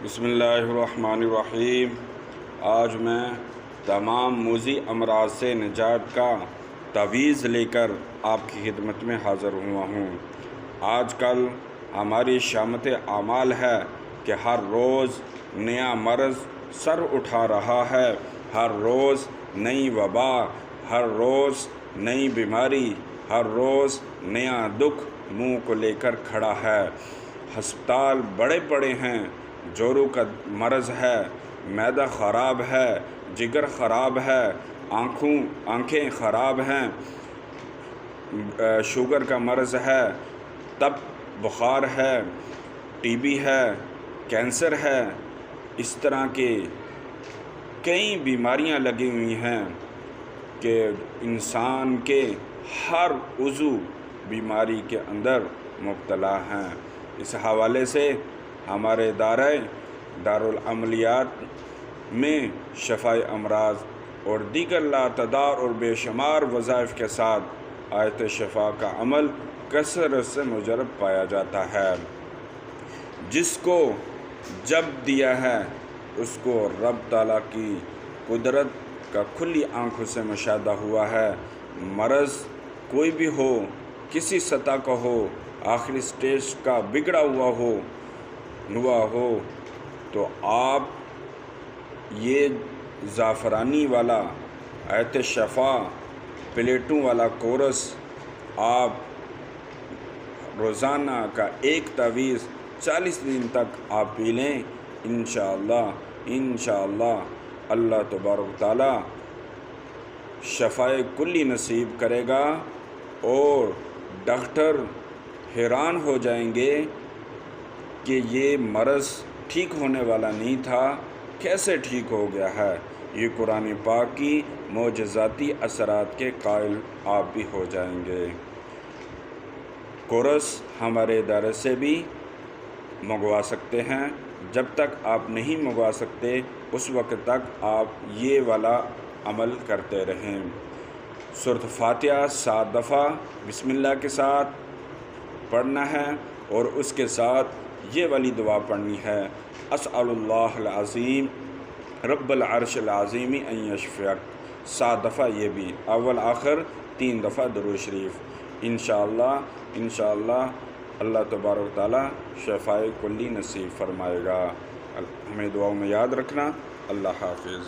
بسم اللہ الرحمن الرحیم۔ آج میں تمام موذی امراض سے نجات کا تعویذ لے کر آپ کی خدمت میں حاضر ہوا ہوں۔ آج کل ہماری شامت اعمال ہے کہ ہر روز نیا مرض سر اٹھا رہا ہے، ہر روز نئی وبا، ہر روز نئی بیماری، ہر روز نیا دکھ منہ کو لے کر کھڑا ہے۔ ہسپتال بڑے بڑے ہیں، جوڑوں کا مرض ہے، معدہ خراب ہے، جگر خراب ہے، آنکھیں خراب ہیں، شوگر کا مرض ہے، تب بخار ہے، ٹی بی ہے، کینسر ہے، اس طرح کے کئی بیماریاں لگی ہوئی ہیں کہ انسان کے ہر عضو بیماری کے اندر مبتلا ہیں۔ اس حوالے سے ہمارے دارالعملیات میں شفاء امراض اور دیگر لاتعداد اور بے شمار وظائف کے ساتھ آیت شفا کا عمل کثرت سے مجرب پایا جاتا ہے۔ جس کو جب دیا ہے اس کو رب تعالیٰ کی قدرت کا کھلی آنکھوں سے مشاہدہ ہوا ہے۔ مرض کوئی بھی ہو، کسی سطح کا ہو، آخری سٹیج کا بگڑا ہوا ہو تو آپ یہ زعفرانی والا آیت شفا پلیٹوں والا کورس آپ روزانہ کا ایک تعویذ 40 دن تک آپ پی لیں، انشاءاللہ اللہ تبارک تعالی شفائے کلی نصیب کرے گا اور ڈاکٹر حیران ہو جائیں گے کہ یہ مرض ٹھیک ہونے والا نہیں تھا، کیسے ٹھیک ہو گیا ہے۔ یہ قرآن پاک کی معجزاتی اثرات کے قائل آپ بھی ہو جائیں گے۔ کورس ہمارے ادارے سے بھی منگوا سکتے ہیں۔ جب تک آپ نہیں منگوا سکتے اس وقت تک آپ یہ والا عمل کرتے رہیں۔ سورۃ فاتحہ 7 دفعہ بسم اللہ کے ساتھ پڑھنا ہے اور اس کے ساتھ یہ والی دعا پڑھنی ہے، اسأل اللہ العظیم رب العرش العظیم ان یشفیک، 7 دفعہ یہ بھی، اول آخر 3 دفعہ درود شریف۔ انشاءاللہ اللہ تبارک تعالی شفائے کلی نصیب فرمائے گا۔ ہمیں دعاؤں میں یاد رکھنا۔ اللہ حافظ۔